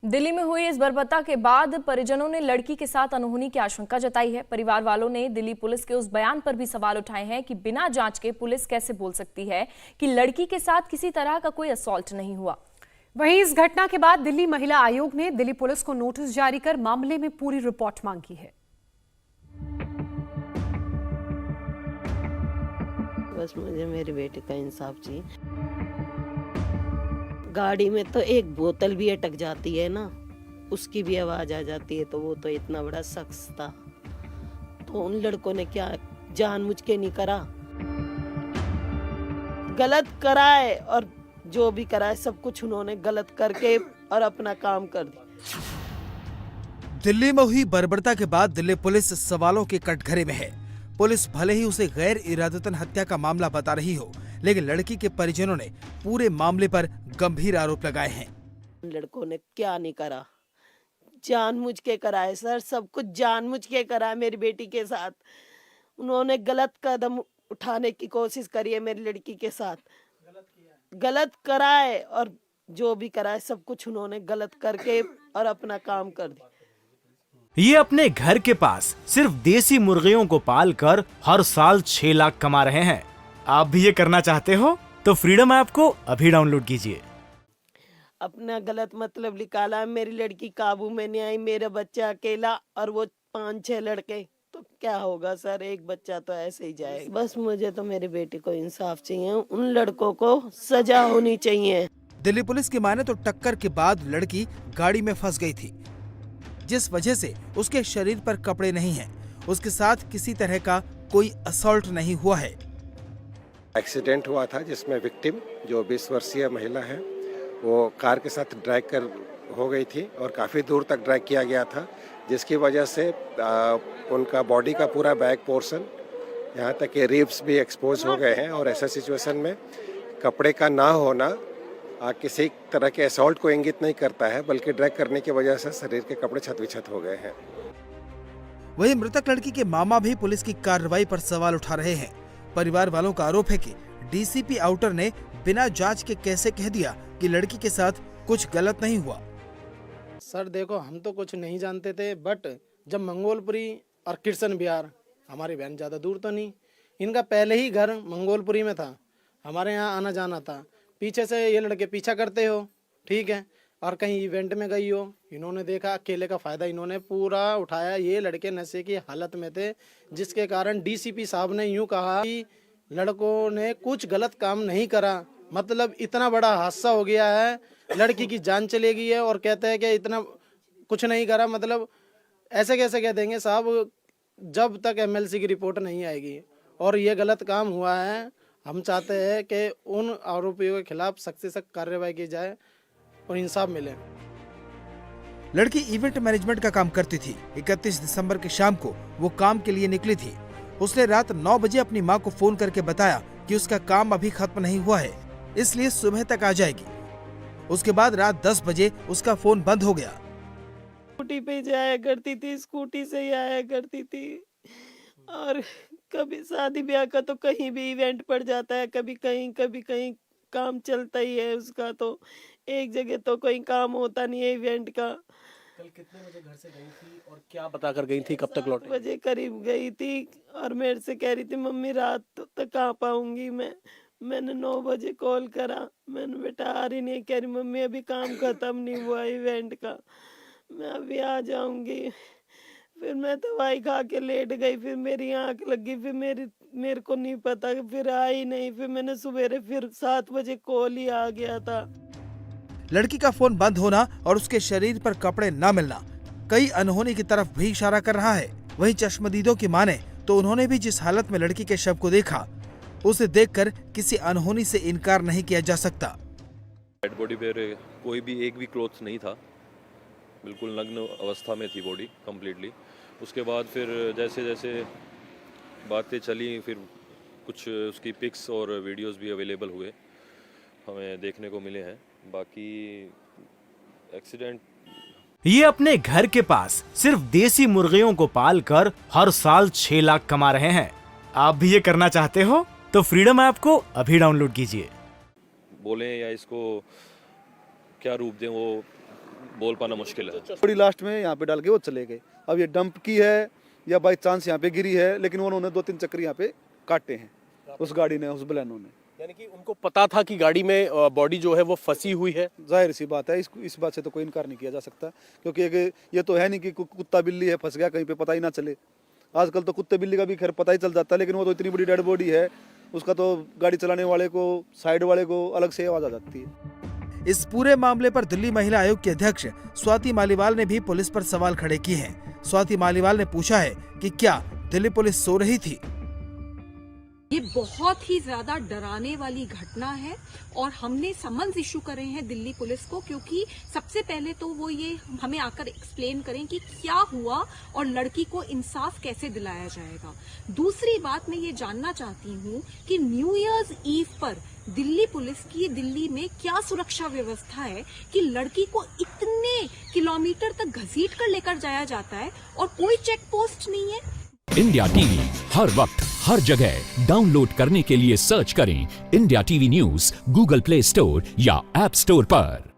दिल्ली में हुई इस बर्बरता के बाद परिजनों ने लड़की के साथ अनहोनी की आशंका जताई है। परिवार वालों ने दिल्ली पुलिस के उस बयान पर भी सवाल उठाए हैं कि बिना जांच के पुलिस कैसे बोल सकती है कि लड़की के साथ किसी तरह का कोई असॉल्ट नहीं हुआ। वहीं इस घटना के बाद दिल्ली महिला आयोग ने दिल्ली पुलिस को नोटिस जारी कर मामले में पूरी रिपोर्ट मांगी है। बस मुझे मेरी बेटी का इंसाफ चाहिए। गाड़ी में तो एक बोतल भी अटक जाती है ना, उसकी भी आवाज आ जाती है, तो वो तो इतना बड़ा शख्स था, तो उन लड़कों ने क्या जानबूझ के नहीं करा, गलत कराए, और जो भी कराए सब कुछ उन्होंने गलत करके और अपना काम कर दिया। दिल्ली में हुई बर्बरता के बाद दिल्ली पुलिस सवालों के कटघरे में है। पुलिस भले ही उसे गैर इरादतन हत्या का मामला बता रही हो, लेकिन लड़की के परिजनों ने पूरे मामले पर गंभीर आरोप लगाए हैं। लड़कों ने क्या नहीं करा, जानबूझ के कराए सर, सब कुछ जानबूझ के कराए मेरी बेटी के साथ। उन्होंने गलत कदम उठाने की कोशिश करी है मेरी लड़की के साथ, गलत कराए, और जो भी कराए सब कुछ उन्होंने गलत करके और अपना काम कर दिया। ये अपने घर के पास सिर्फ देसी मुर्गियों को पालकर हर साल 6 लाख कमा रहे हैं। आप भी ये करना चाहते हो तो फ्रीडम ऐप को अभी डाउनलोड कीजिए। अपना गलत मतलब निकाला, मेरी लड़की काबू में नहीं आई, मेरा बच्चा अकेला और वो 5-6 लड़के, तो क्या होगा सर, एक बच्चा तो ऐसे ही जाएगा। बस मुझे तो मेरी बेटी को इंसाफ चाहिए, उन लड़कों को सजा होनी चाहिए। दिल्ली पुलिस की माने तो टक्कर के बाद लड़की गाड़ी में फंस गई थी, जिस वजह से उसके शरीर पर कपड़े नहीं हैं। उसके साथ किसी तरह का कोई असॉल्ट नहीं हुआ है। एक्सीडेंट हुआ था जिसमें विक्टिम जो 20 वर्षीय महिला है वो कार के साथ ड्राइव कर हो गई थी और काफ़ी दूर तक ड्राइव किया गया था, जिसकी वजह से उनका बॉडी का पूरा बैक पोर्शन यहाँ तक कि रिब्स भी एक्सपोज हो गए हैं। और ऐसा सिचुएशन में कपड़े का ना होना किसी तरह के असॉल्ट को इंगित नहीं करता है, बल्कि ड्रैग करने की वजह से शरीर के कपड़े छत-विछत हो गए हैं। वहीं मृतक लड़की के मामा भी पुलिस की कार्रवाई पर सवाल उठा रहे हैं। परिवार वालों का आरोप है कि डीसीपी आउटर ने बिना जांच के कैसे कह दिया कि लड़की के साथ कुछ गलत नहीं हुआ। सर देखो, हम तो कुछ नहीं जानते थे, बट जब मंगोलपुरी और कृष्ण विहार, हमारी बहन ज़्यादा दूर तो नहीं, इनका पहले ही घर मंगोलपुरी में था, हमारे यहाँ आना जाना था। पीछे से ये लड़के पीछा करते हो, ठीक है, और कहीं इवेंट में गई हो, इन्होंने देखा, अकेले का फ़ायदा इन्होंने पूरा उठाया। ये लड़के नशे की हालत में थे, जिसके कारण डीसीपी साहब ने यूँ कहा कि लड़कों ने कुछ गलत काम नहीं करा। मतलब इतना बड़ा हादसा हो गया है, लड़की की जान चली गई है और कहते हैं कि इतना कुछ नहीं करा। मतलब ऐसे कैसे कह देंगे साहब, जब तक एमएलसी की रिपोर्ट नहीं आएगी और ये गलत काम हुआ है। हम चाहते हैं कि उन आरोपियों के खिलाफ सख्त से सख्त कार्रवाई की जाए और इंसाफ मिले। लड़की इवेंट मैनेजमेंट का काम करती थी। 31 दिसंबर की शाम को वो काम के लिए निकली थी। उसने रात 9 बजे अपनी मां को फोन करके बताया कि उसका काम अभी खत्म नहीं हुआ है, इसलिए सुबह तक आ जाएगी। उसके बाद रात 10 बजे उसका फोन बंद हो गया। स्कूटी पे जाया करती थी, स्कूटी से ही आया करती थी, और कभी शादी ब्याह का तो कहीं भी इवेंट पड़ जाता है, कभी कहीं काम चलता ही है उसका, तो एक जगह तो कोई काम होता नहीं है इवेंट का। कल कितने बजे घर से गई थी और क्या बता कर गई थी, कब तक लौटी? 7 बजे करीब गई थी और मेरे से कह रही थी मम्मी रात तक आ पाऊंगी मैं। मैंने 9 बजे कॉल करा, मैंने बेटा आ रही नहीं, कह रही मम्मी अभी काम खत्म नहीं हुआ इवेंट का, मैं अभी आ जाऊंगी। फिर मैं दवाई खा के लेट गई, फिर मेरी आंख लगी, फिर मेरे को नहीं पता, फिर आई नहीं। फिर मैंने सवेरे फिर 7 बजे कॉल ही आ गया था। लड़की का फोन बंद होना और उसके शरीर पर कपड़े न मिलना कई अनहोनी की तरफ भी इशारा कर रहा है। वहीं चश्मदीदों की माने तो उन्होंने भी जिस हालत में लड़की के शव को देखा, उसे देखकर किसी अनहोनी से इनकार नहीं किया जा सकता। डेड बॉडी पे कोई भी एक भी क्लोथ नहीं था, बिल्कुल नग्न अवस्था में थी बॉडी कम्प्लीटली। उसके बाद फिर जैसे जैसे बातें चली, फिर कुछ उसकी पिक्स और वीडियोस भी अवेलेबल हुए, हमें देखने को मिले हैं। बाकी एक्सीडेंट, ये अपने घर के पास सिर्फ देसी मुर्गियों को पालकर हर साल 6 लाख कमा रहे हैं। आप भी ये करना चाहते हो तो फ्रीडम ऐप को अभी डाउनलोड कीजिए। बोलें या इसको क्या रूप दें, वो बोल पाना मुश्किल है। थोड़ी लास्ट में यहाँ पे डाल के वो चले गए। अब ये डंप की है या बाई चांस यहाँ पे गिरी है, लेकिन उन्होंने 2-3 चक्कर यहाँ पे काटे हैं उस गाड़ी ने, उस बलेनो ने। यानी कि उनको पता था कि गाड़ी में बॉडी जो है वो फंसी हुई है। जाहिर सी बात है, इस बात से तो कोई इनकार नहीं किया जा सकता, क्योंकि ये तो है नहीं कि कुत्ता बिल्ली है फंस गया कहीं पे पता ही ना चले। आजकल तो कुत्ते बिल्ली का भी खैर पता ही चल जाता है, लेकिन वो तो इतनी बड़ी डेड बॉडी है, उसका तो गाड़ी चलाने वाले को, साइड वाले को अलग से आवाज आ जाती है। इस पूरे मामले पर दिल्ली महिला आयोग की अध्यक्ष स्वाति मालीवाल ने भी पुलिस पर सवाल खड़े किए हैं। स्वाति मालीवाल ने पूछा है कि क्या दिल्ली पुलिस सो रही थी। ये बहुत ही ज्यादा डराने वाली घटना है और हमने समन्स इशू करे हैं दिल्ली पुलिस को, क्योंकि सबसे पहले तो वो ये हमें आकर एक्सप्लेन करें कि क्या हुआ और लड़की को इंसाफ कैसे दिलाया जाएगा। दूसरी बात मैं ये जानना चाहती हूँ कि न्यू ईयर्स ईव पर दिल्ली पुलिस की दिल्ली में क्या सुरक्षा व्यवस्था है कि लड़की को इतने किलोमीटर तक घसीट कर लेकर जाया जाता है और कोई चेक पोस्ट नहीं है। इंडिया टीवी हर वक्त हर जगह डाउनलोड करने के लिए सर्च करें India TV news Google play store या ऐप स्टोर पर।